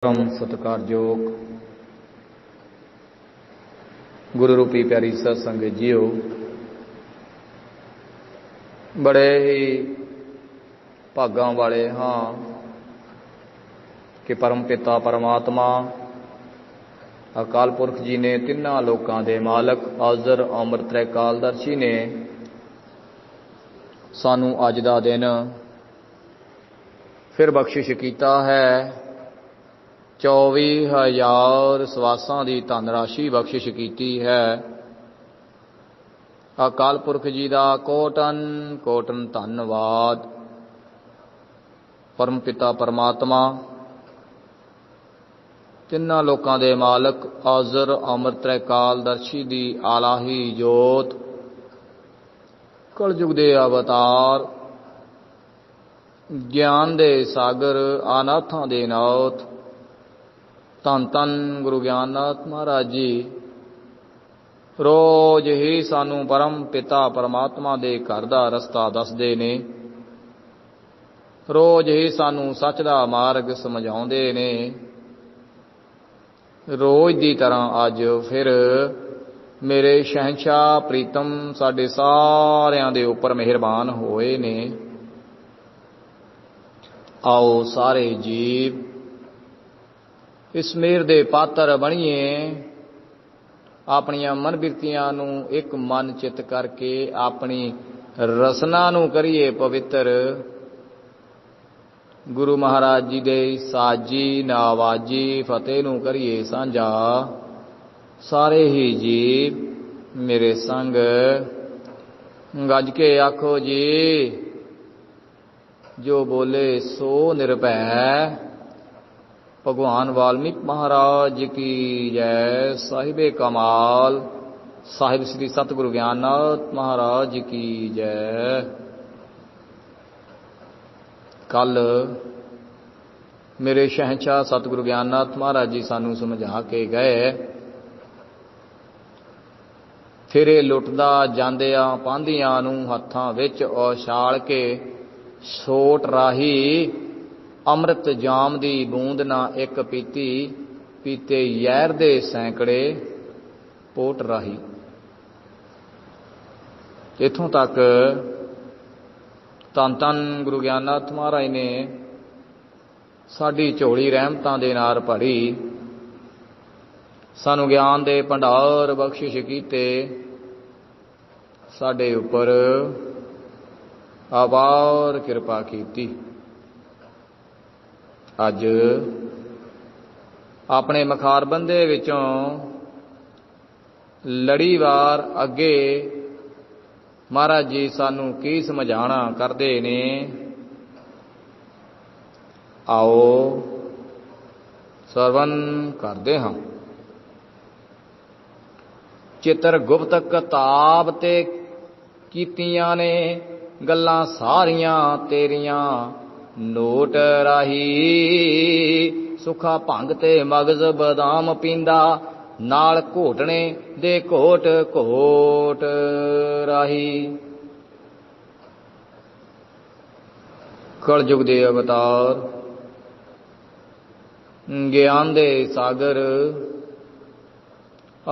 परम सत्कारयोग गुरु रूपी प्यारी सत्संग जीओ, बड़े ही भागां वाले हाँ कि परम पिता परमात्मा अकाल पुरख जी ने तिन्ना लोकां दे मालक आज़र अमर त्रैकालदर्शी ने सानू अज दा दिन फिर बख्शिश कीता है। 24,000 सवासां दी धन राशि बख्शिश कीती है। अकाल पुरख जी दा कोटन कोटन धन्नवाद। परम पिता परमात्मा तिन्ना लोकां दे मालक आज़र अमर त्रैकालदर्शी दी आलाही जोत कलयुग दे अवतार ज्ञान दे सागर अनाथां दे नाथ धन धन गुरु ज्ञाननाथ महाराज जी रोज ही सानू परम पिता परमात्मा दे घर दा रस्ता दसदे ने, रोज ही सानू सच दा मार्ग समझाउंदे ने। रोज दी तरह अज फिर मेरे शहंशाह प्रीतम साडे सारियां दे उपर मेहरबान होए ने। आओ सारे जीव इस मेहर दे पात्र बणीए, अपनियां मन बिरतियां नू एक मन चित करके अपनी रसना नू करिए पवित्र। गुरु महाराज जी दे साजी नावाजी फतेह नू करिए सांझा। सारे ही जीव मेरे संग गज के आखो जी, जो बोले सो निर्भय। भगवान वाल्मीकि महाराज की जय। साहिबे कमाल साहिब श्री सतगुरु ज्ञाननाथ महाराज की जय। कल मेरे शहंशाह सतगुरु ज्ञाननाथ महाराज जी सानू समझा के गए, फिरे लुटदा जांदिया पांदियां नू हत्थां विच औछाल के सोट राही। अमृत जाम दी बूंद ना एक पीती, पीते यैर दे सैकड़े पोट राही। इथों तक धन धन गुरु ज्ञाननाथ महाराज ने साडी झोली रहमतां दे नाल भरी, सानू ज्ञान दे भंडार बख्शिश कीते, साडे उपर अपार किरपा कीती। अज अपने मखारबंदे विचों लड़ीवार अगे महाराज जी सानू की समझाना करदे ने। आओ सरवण करदे हां। चित्रगुप्त किताब ते कीतियां ने गल्लां सारियां तेरियां नोट राही। सुखा भंग ते मगज बदाम पींदा, नाल घोटने दे घोट घोट राही। कलयुग दे अवतार ज्ञान दे सागर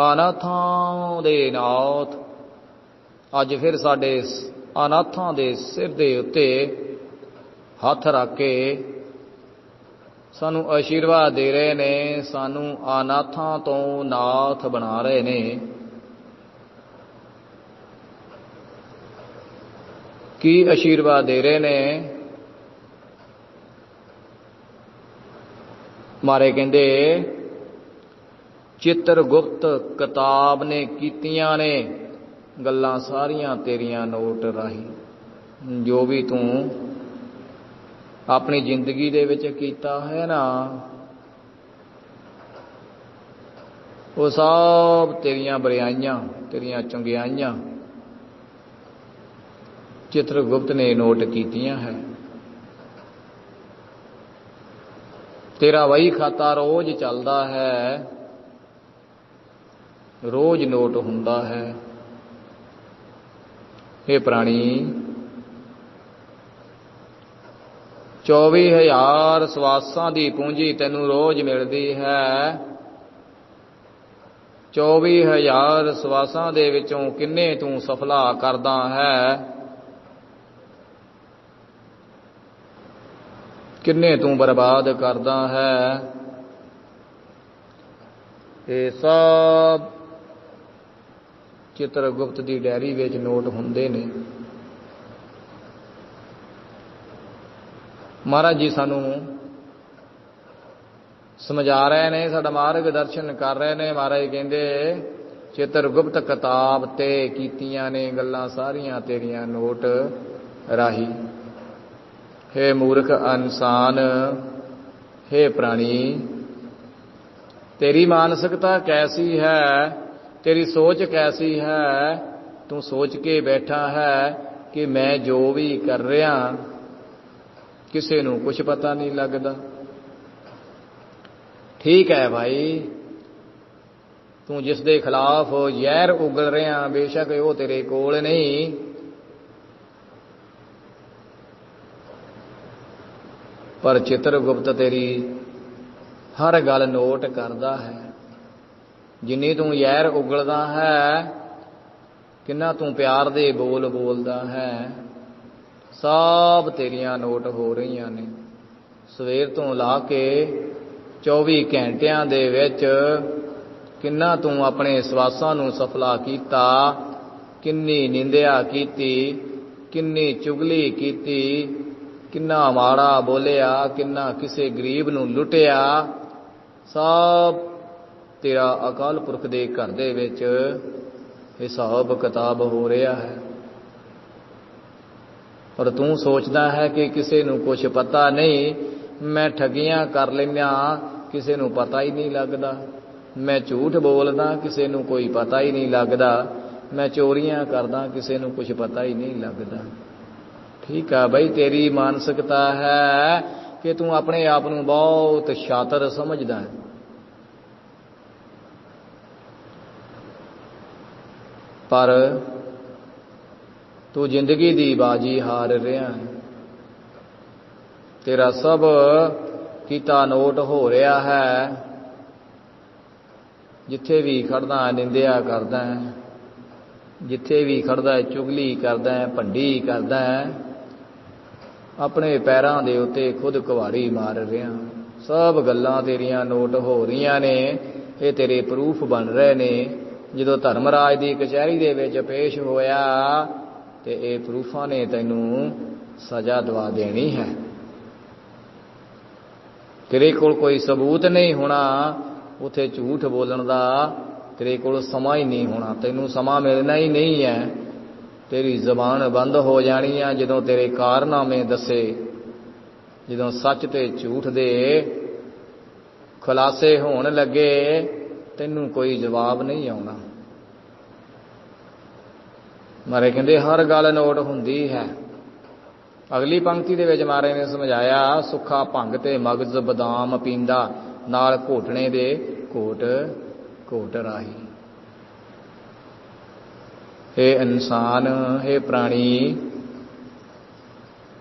अनाथां दे नाथ अज फिर साडे अनाथां दे सिर दे उत्ते हथ रख के सानू आशीर्वाद दे रहे ने। सानू अनाथां तो नाथ बना रहे ने। की आशीर्वाद दे रहे ने? मारे कहंदे चित्रगुप्त किताब ने कीतियां ने गल्लां सारियां तेरियां नोट राही। जो भी तू अपनी जिंदगी दे विच कीता है ना, वो सब तेरियां बरियाइयां तेरियां चंगियाइयां चित्रगुप्त ने नोट कीतियां है। तेरा वही खाता रोज चलदा है, रोज नोट हुंदा है। हे प्राणी, 24,000 ਸਵਾਸਾਂ ਦੀ ਪੂੰਜੀ ਤੈਨੂੰ ਰੋਜ਼ ਮਿਲਦੀ ਹੈ। 24,000 ਸਵਾਸਾਂ ਦੇ ਵਿੱਚੋਂ ਕਿੰਨੇ ਤੂੰ ਸਫਲਾ ਕਰਦਾ ਹੈ, ਕਿੰਨੇ ਤੂੰ ਬਰਬਾਦ ਕਰਦਾ ਹੈ। ਇਹ ਸਭ ਚਿੱਤਰਗੁਪਤ ਦੀ ਡਾਇਰੀ ਵਿੱਚ ਨੋਟ ਹੁੰਦੇ ਨੇ। ਮਹਾਰਾਜ ਜੀ ਸਾਨੂੰ ਸਮਝਾ ਰਹੇ ਨੇ, ਸਾਡਾ ਮਾਰਗ ਦਰਸ਼ਨ ਕਰ ਰਹੇ ਨੇ। ਮਹਾਰਾਜ ਕਹਿੰਦੇ ਚਿੱਤਰਗੁਪਤ ਕਿਤਾਬ ਤੇ ਕੀਤੀਆਂ ਨੇ ਗੱਲਾਂ ਸਾਰੀਆਂ ਤੇਰੀਆਂ ਨੋਟ ਰਾਹੀ। हे ਮੂਰਖ ਇਨਸਾਨ, हे ਪ੍ਰਾਣੀ, तेरी मानसिकता कैसी है, तेरी सोच कैसी है। तू सोच के बैठा है कि मैं जो भी कर रहा किसी नूं कुछ पता नहीं लगता। ठीक है भाई, तू जिस दे खिलाफ जहर उगल रहा बेशक वो तेरे कोल नहीं, पर चित्रगुप्त तेरी हर गल नोट करता है। जिन्नी तू जहर उगलदा है, किन्ना तू प्यार दे बोल बोलदा है, सब तेरियां नोट हो रही ने। सवेर तो ला के 24 घंटियां दे विच किन्ना तू अपने सवासां नूं सफला कीता, किन्नी निंदिया कीती, किन्नी चुगली कीती, किन्ना माड़ा बोलिया, किन्ना किसी गरीब नूं लुटिया। सब तेरा अकाल पुरख दे घर दे विच हिसाब किताब हो रहा है। पर तू सोचदा है कि किसी नूं कुछ पता नहीं, मैं ठगियां कर लैना किसी नूं पता ही नहीं लगदा, मैं झूठ बोलदा किसी नूं कोई पता ही नहीं लगदा, मैं चोरियां करदा किसी नूं कुछ पता ही नहीं लगदा। ठीक है भाई, तेरी मानसिकता है कि तू अपने आप नूं बहुत शातर समझदा है। पर तू जिंदगी दी बाजी हार रहा है। तेरा सब कीता नोट हो रहा है। जिथे भी खड़दा निंदिया करदा है, जिथे भी खड़दा चुगली करदा है, भंडी करदा है, अपने पैरों के उत्ते खुद कुहाड़ी मार रहा। सब गल्लां तेरियां नोट हो रही ने, ये तेरे प्रूफ बन रहे ने। जो धर्मराज की कचहरी दे विच पेश होया ते ये प्रूफां ने तैनू सजा दवा देनी है। तेरे कोल कोई सबूत नहीं होना, उथे झूठ बोलण दा तेरे कोल समा ही नहीं होना, तैनू समा मिलना ही नहीं है। तेरी जबान बंद हो जानी है जदों तेरे कारनामे दसे, जदों सच ते झूठ दे खुलासे होण लगे, तैनू कोई जवाब नहीं आउणा। मारे कहंदे हर गल नोट हुंदी है। अगली पंक्ति दे विच मारे ने समझाया, सुखा भंग ते मगज बदाम पींदा, नाल घोटने दे घोट घोट राही। हे इंसान, हे प्राणी,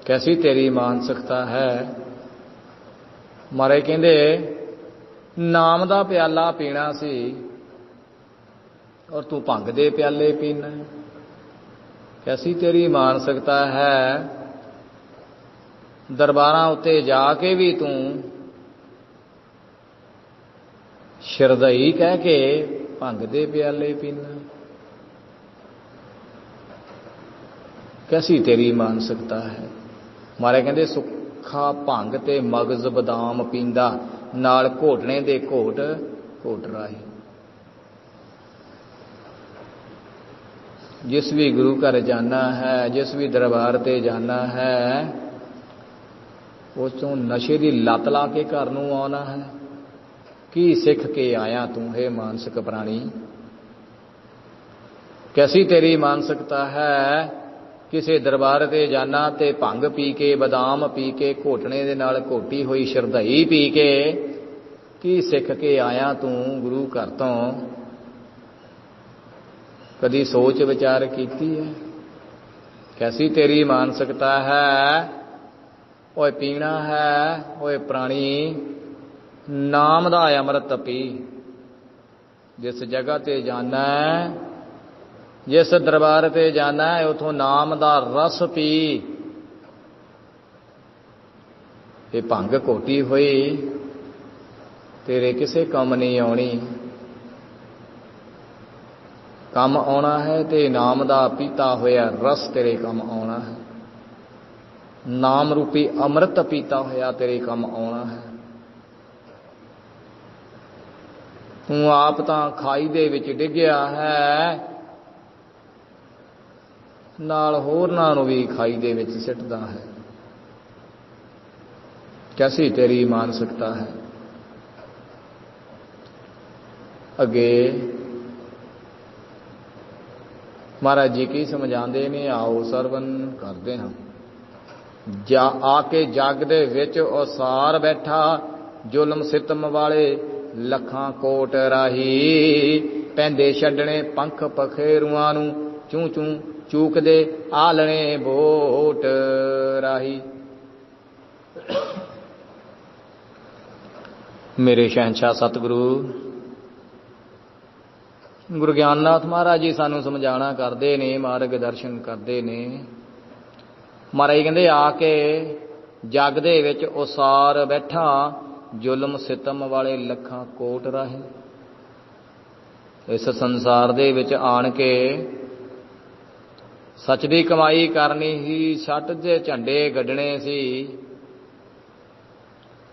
कैसी तेरी मानसिकता है। मारे कहंदे नाम दा प्याला पीना सी और तू भंग दे प्याले पीना, कैसी तेरी मानसिकता है। दरबारां उत्ते जाके भी तू शरदई कह के भंग दे प्याले पीना, कैसी तेरी मानसिकता है। मारे कहंदे सुखा भंग ते मगज बदाम पींदा, नाल घोटने दे घोट घोट राही। जिस भी गुरु घर जाना है, जिस भी दरबार ते जाना है, उस तों नशे की लत ला के घर नूं आउणा है। की सिख के आया तू है मानसिक प्राणी। कैसी तेरी मानसिकता है। किसी दरबार ते जाना ते भंग पी के, बदाम पी के, घोटने दे नाल घोटी हुई शरदई पी के की सिख के आया तू गुरु घर तो। कदी सोच विचार कीती है। कैसी तेरी मानसिकता है। ओए पीना है ओए प्राणी नाम दा अमृत पी। जिस जगह ते जाना है, जिस दरबार ते जाना है, उथों नाम दा रस पी। ये भंग घोटी हुई तेरे किसे काम नहीं आनी। काम आना है ते नाम दा पीता होया रस तेरे काम आना है। नाम रूपी अमृत पीता होया तेरे काम आना है। तू आप तां खाई दे विच डिग्या है, नाल होरनां नूं भी खाई दे विच सिटदा है। कैसी तेरी मानसिकता है। अगे महाराज जी की समझाते ने, आओ सरवण करते हैं। जा आके जग दे विच उसार बैठा, जुलम सितम वाले लखां कोट राही। पैंदे छड्डणे पंख पखेरुआं नूं, चूं चूं चूकदे आलणे बोट राही। मेरे शहनशाह सतगुरु गुरु ज्ञाननाथ महाराज जी सानू समझाना करते ने, मार्ग दर्शन करते ने। महाराज कहते आके जग दे विच उसार बैठा, जुलम सितम वाले लखां कोट राहे। इस संसार दे विच आण के सच दी कमाई करनी ही, सट दे झंडे गड्ढने सी।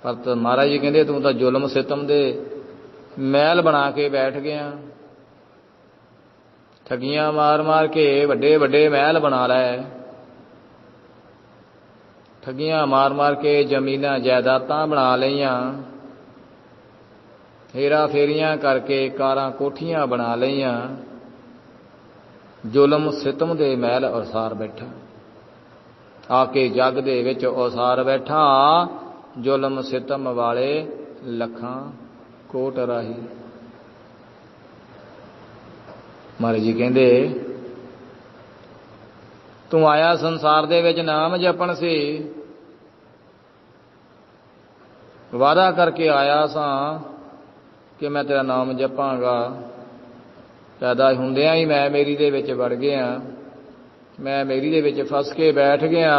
पर महाराज जी कहते तू तां जुलम सितम दे महल बना के बैठ गया। ठगियां मार मार के वड्डे वड्डे महल बना लै। ठगियां मार मार के जमीनां जायदादां बना लईयां। हेरा फेरियां करके कारां कोठियां बना लईयां। जुलम सितम दे महल उसार बैठा। आके जग दे विच उसार बैठा, जुलम सितम वाले लखां कोट राही। महाराज जी कहते तू आया संसार दे विच नाम जपण सी, वादा करके आया सा कि मैं तेरा नाम जपांगा। पैदा हुंदियां ही मैं मेरी दे विच वड़ गया, मैं मेरी दे विच फस के बैठ गया।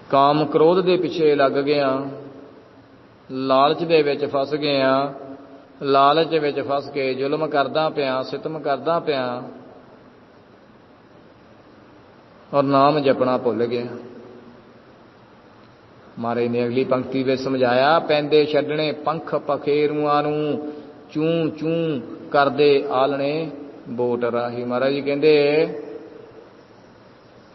काम क्रोध दे पिछे लग गया, लालच दे विच फस गया। लालच विच फस के जुल्म करदा पिया, सितम करदा पिया और नाम जपना भुल गया। महाराज ने अगली पंक्ति में समझाया, पैंदे छड्डणे पंख पखेरुआं नूं, चूं चूं करदे आलणे बोट राही। महाराज जी कहंदे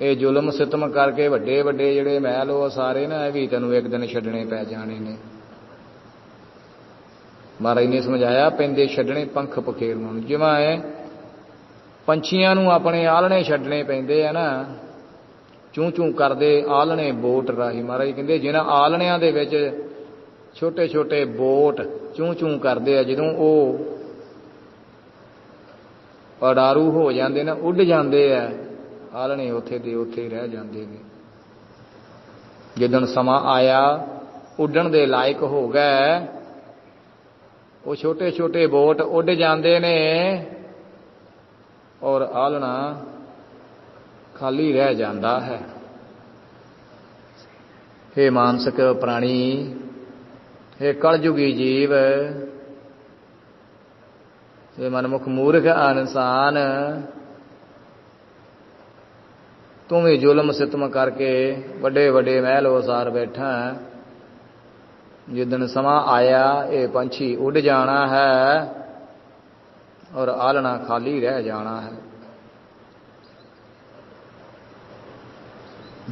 ये जुल्म सितम करके वड्डे वड्डे जिहड़े महल वो सारे ना भी तैनूं एक दिन छड्डणे पै जाणे ने। महाराज ने समझाया पैंदे छड्डणे पंख पखेरुआं नूं, जिवें पंछियां नूं अपने आलणे छड्डणे पैंदे आ ना, चूं चूं करदे आलणे बोट राही। महाराज कहंदे जिन्हां आलणिਆਂ ਦੇ ਵਿੱਚ छोटे छोटे बोट चूं चूं करदे आ, ਜਦੋਂ ਉਹ ਉਡਾਰੂ ਹੋ ਜਾਂਦੇ ਨੇ, ਉੱਡ ਜਾਂਦੇ ਆ, ਆਲਣੇ ਉੱਥੇ ਦੇ ਉੱਥੇ ਰਹਿ ਜਾਂਦੇ ਨੇ। ਜਦੋਂ ਸਮਾਂ ਆਇਆ ਉੱਡਣ ਦੇ ਲਾਇਕ ਹੋ ਗਏ, ਉਹ ਛੋਟੇ ਛੋਟੇ बोट ਉੱਡ ਜਾਂਦੇ ਨੇ और आलना खाली रह जाता है। हे मानसिक प्राणी, हे कलयुगी जीव, हे मनमुख मूर्ख इंसान, तू भी जुल्म सितम करके वड्डे वड्डे महल उसार बैठा। जिदन समा आया ये पंछी उड़ जाना है और आलना खाली रह जाना है।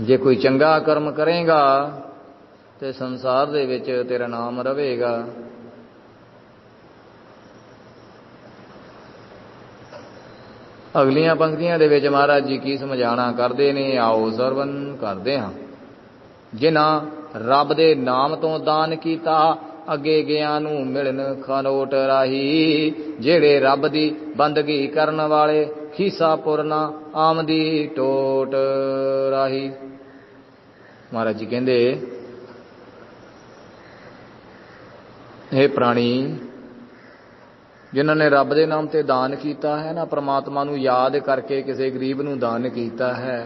जे कोई चंगा कर्म करेगा तो संसार दे विच तेरा नाम रहेगा। अगलियां पंक्तियां दे विच महाराज जी की समझाना करते ने, आओ सरवण करते हाँ। जिन्हां रब दे नाम तो दान कीता, अगे गया नूं मिलन खनोट राही। जेड़े रब दी बंदगी करन वाले खीसा पुरना आमदी टोट राही। महाराज जी कहते हे प्राणी, जिन्होंने रब दे नाम ते दान किया है ना, परमात्मा नू याद करके किसी गरीब नू दान किया है,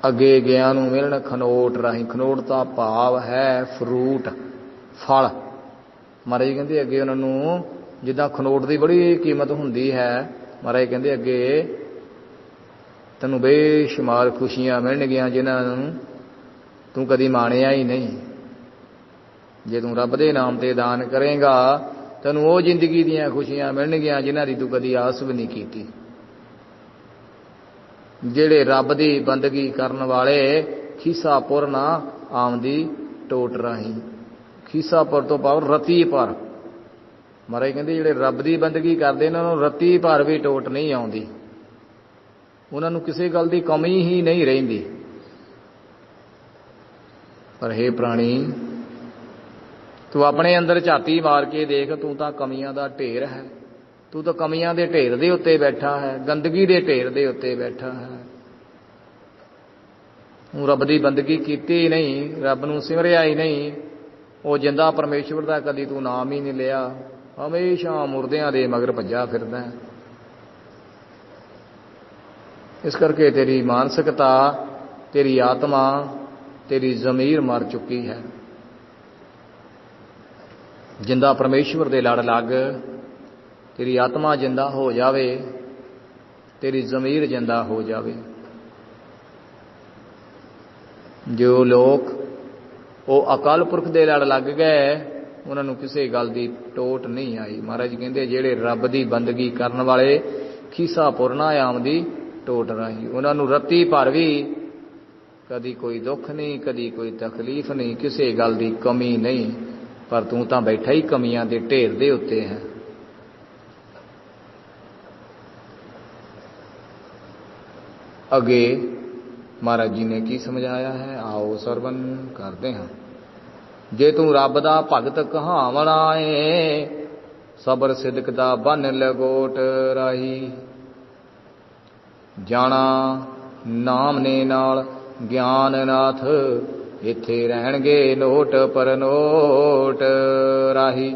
अगे गया नू मिलन खनोट राही। खनोट का भाव है फ्रूट, फल। महाराज जी कहते अगे उन्होंने जिदा खनोट की बड़ी कीमत होंदी है, महाराज कहते अगे तैनू बेशुमार खुशियां मिलणगियां जिन्होंने तू कदी माणिया ही नहीं। जे तू रब दे नाम ते दान करेगा तैनू वो जिंदगी दियां खुशियां मिलणगियां जिन्हां दी तू कदी आस भी नहीं कीती। जेड़े रब दी बंदगी करन वाले खीसा पुर ना आमदी टोट राही। खीसा पुर तो भाव रती पर। महाराज कहते जेड़े रब दी बंदगी करदे इन्हां नूं रती भर भी टोट नहीं आउंदी, उन्हां नूं किसी गल दी कमी ही नहीं रहिंदी। पर हे प्राणी, तू अपने अंदर झाती मार के देख, तू तो कमियां दा ढेर है। तू तो कमियां दे ढेर दे उत्ते बैठा है, गंदगी दे ढेर दे उत्ते बैठा है। तू रब दी बंदगी कीती ही नहीं, रब नूं सिमरिया ही नहीं, वो जिंदा परमेश्वर दा कदी तू नाम ही नहीं लिया, हमेशा मुरदियां दे मगर भज्जा फिरदा है। इस करके तेरी मानसिकता, तेरी आत्मा, तेरी जमीर मर चुकी है। जिंदा परमेश्वर दे लड़ लग, तेरी आत्मा जिंदा हो जावे, तेरी जमीर जिंदा हो जावे। जो लोग वो अकाल पुरख दे लड़ लग गए, उन्होंने किसी गल की टोट नहीं आई। महाराज कहते जेड़े रब की बंदगी करने वाले खीसा पुरना आमदी टोट राही। उन्होंने रत्ती भर भी कदी कोई दुख नहीं, कदी कोई तकलीफ नहीं, किसी गल की कमी नहीं। पर तू तो बैठा ही कमियां दे ढेर दे उत्ते है। अगे महाराज जी ने की समझाया है, आओ सरवण करते हैं। जे तू रब दा भगत कहावना है, सबर सिदक दा बन लगोट राही। जाना नाम ने नाल ज्ञान नाथ, इत्थे रहणगे नोट पर नोट राही।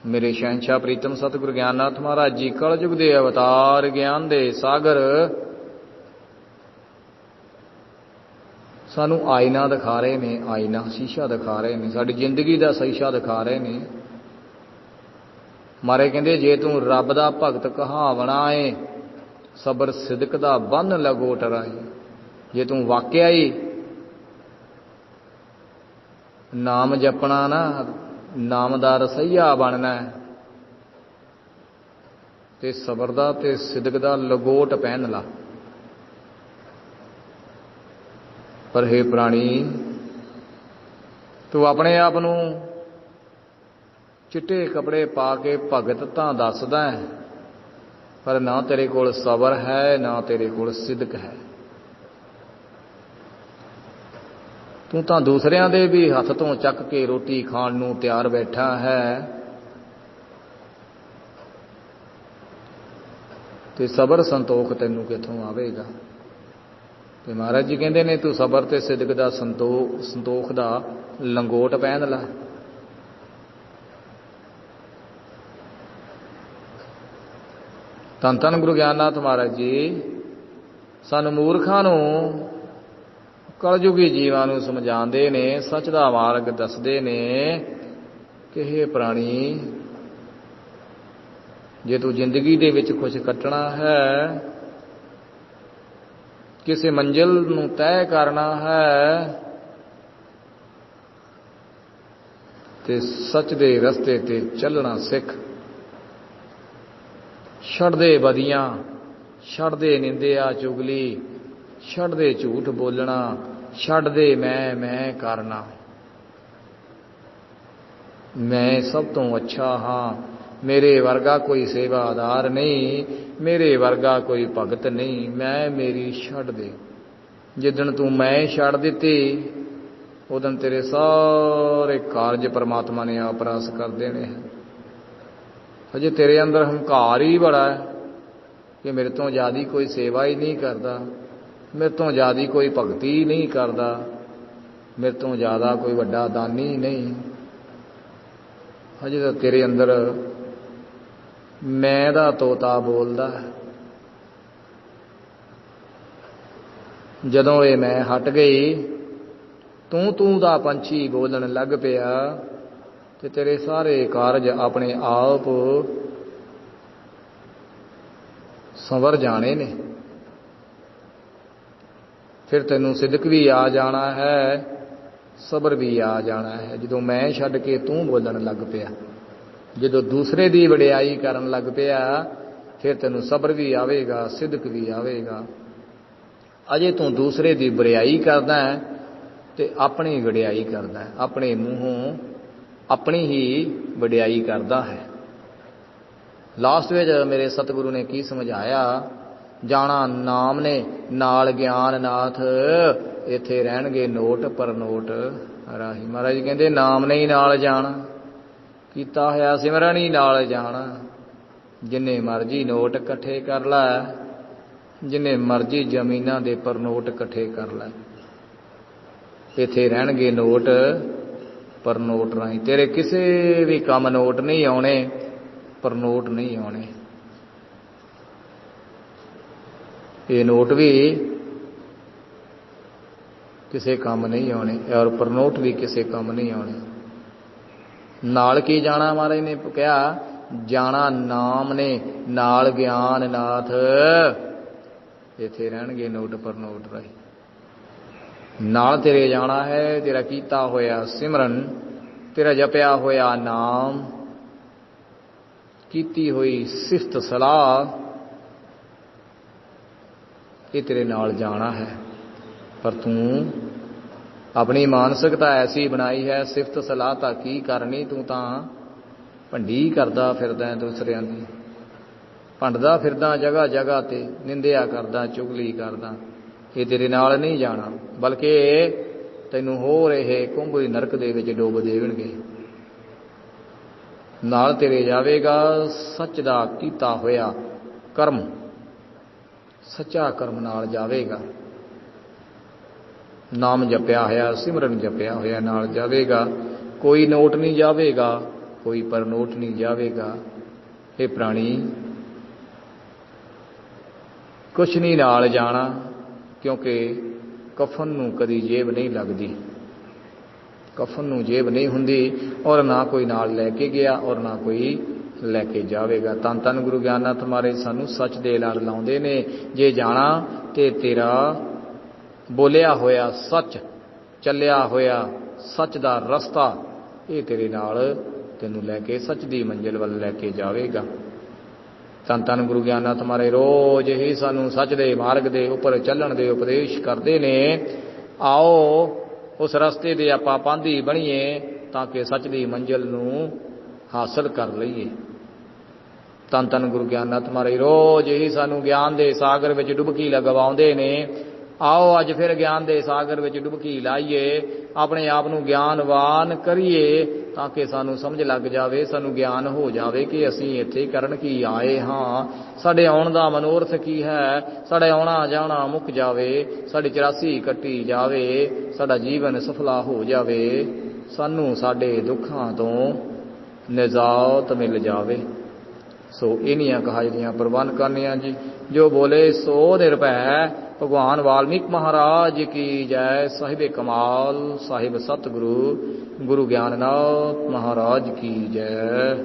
मेरे शहंशाह प्रीतम सतगुरु ज्ञाननाथ महाराज जी कलयुग दे अवतार, ज्ञान दे सागर, सानू आईना दिखा रहे ने, आईना शीशा दिखा रहे ने, साडी जिंदगी दा शीशा दिखा रहे ने। मारे कहंदे जे तू रब दा भगत कहावना है, सबर सिदक दा बन लगोट राही। जे तू वाकया ही नाम जपना ना, नाम दा रसैया बनना है, ते सबर दा ते सिदक दा लगोट पहन ला। पर हे प्राणी, तू अपने आप नू चिट्टे कपड़े पा के भगत तां दसदा है, पर ना तेरे कोल सबर है, ना तेरे कोल सिदक है। तू तां दूसरियां दे भी हथ तो चक के रोटी खाण नू तैयार बैठा है, ते सबर संतोख तैनू किथों आवेगा। ते महाराज जी कहते ने तू सबर ते सिदक दा संतोख दा लंगोट पहन ला। धन धन गुरु ज्ञाननाथ महाराज जी सन मूर्खां नू, कलयुगी जीवां नू समझाते ने, सच दा मार्ग दसदे ने कि हे प्राणी, जे तू जिंदगी दे विच कुछ कटना है, किसी मंजिल नू तय करना है, ते सच दे रस्ते ते चलना सिख। छड़ दे बदियां, छड़ दे निंदिया चुगली, छड़ दे झूठ बोलना, छड़ दे मैं करना। मैं सब तो अच्छा हाँ, मेरे वर्गा कोई सेवादार नहीं, मेरे वर्गा कोई भगत नहीं, मैं मेरी छड़ दे। जिदन तू मैं छड़ दिती, उदन तेरे सारे कारज परमात्मा ने आप रस कर देने हैं। अजे तेरे अंदर हंकार ही बड़ा है कि मेरे तो ज़्यादा कोई सेवा ही नहीं करता, मेरे तो ज़्यादा कोई भगती ही नहीं करता, मेरे तो ज़्यादा कोई वड्डा दानी नहीं। अजे तो तेरे अंदर मैं दा तोता बोलदा है। जदों ये मैं हट गई, तू दा पंछी बोलन लग पिया, ते तेरे सारे कारज अपने आप संवर जाने ने। फिर तेनू सिदक भी आ जाना है, सबर भी आ जाना है। जदों मैं छड्ड के तू बोलन लग पिया, जदों दूसरे दी वडियाई करन लग पिया, फिर तेनू सबर भी आवेगा, सिदक भी आवेगा। अजे तू दूसरे दी बुराई करदा है ते अपनी वडियाई करदा है, अपने मूहों अपनी ही वडियाई करदा है। लास्ट में मेरे सतगुरु ने की समझाया, जाना नाम ने नाल ज्ञान नाथ, इत्थे रहणगे नोट पर नोट राही। महाराज जी कहंदे नाम ने ही नाल जाना, कीता होया सिमरन ही नाल जाना। जिन्ने मर्जी नोट इकट्ठे कर लै, जिन्ने मर्जी जमीनां दे पर नोट इकट्ठे कर लै, इत्थे रहणगे नोट पर नोट राही। तेरे किसी भी काम नोट नहीं आने, पर नोट नहीं आने। ये नोट भी किसी काम नहीं आने और पर नोट भी किसी काम नहीं आने। नाल की जाना, महाराज ने कहा जाना नाम ने नाल ज्ञान नाथ, इत्थे रहणगे नोट पर नोट राही। नाल तेरे जाना है तेरा कीता होया सिमरन, तेरा जपया होया नाम, कीती हुई सिफत सलाह, ये तेरे नाल जाना है। पर तू अपनी मानसिकता ऐसी बनाई है, सिफत सलाह तां की करनी, तू तां भंडी करदा फिरदा दूसरियां दी, भंडदा फिरदा जगह जगह ते, निंदिया करदा, चुगली करदा। ये तेरे नाल नहीं जाना, बल्कि तैनू होर ये कुंभ नरक दे विच डोब देवणगे। नाल तेरे जावेगा सच दा कीता होया कर्म, सच्चा कर्म नाल जावेगा। नाम जपया होया सिमरन जपया होया नाल जावेगा। कोई नोट नहीं जावेगा, कोई पर नोट नहीं जावेगा। ये प्राणी कुछ नहीं नाल जाना, क्योंकि कफन नूं कदी जेब नहीं लगदी, कफन नूं जेब नहीं हुंदी, और ना कोई नाल लैके गया और ना कोई लैके जावेगा। धन धन गुरु ज्ञाननाथ महाराज सानू सच दे लड़ लाउंदे ने। जे जाना ते तेरा बोलिया होया सच, चलिया होया सच दा रस्ता, ये तेरे नाल तैनू लैके सच दी मंजिल वल लैके जावेगा। धन धन गुरु ज्ञाननाथ महाराज रोज ही सानू सच दे मार्ग दे उपर चलण दे उपदेश करते ने। आओ उस रस्ते दे आपां पांधी बणीए, ताकि सच दी मंजिल नूं हासिल कर लईए। धन धन गुरु ज्ञाननाथ महाराज रोज ही सानू ज्ञान दे सागर विच डुबकी लगवाउंदे ने। आओ अज फिर ज्ञान दे सागर विच डुबकी लाइए, अपने आप नूं ज्ञानवान करिए, ताकि सानू समझ लग जावे, सानू ज्ञान हो जावे कि असीं इत्थे करन की आए हाँ, साडे आउण दा मनोरथ की है, साडा आउणा जाना मुक जावे, साडी 84 कट्टी जावे, साडा जीवन सफला हो जावे, सानू साडे दुखां तो निजात मिल जावे। सो इन्हियां कहाई दियां प्रवान करनियां जी। जो बोले सो निरभै। भगवान वाल्मीकि महाराज की जय। साहिब कमाल साहिब सतगुरु गुरु ज्ञाननाथ महाराज की जय।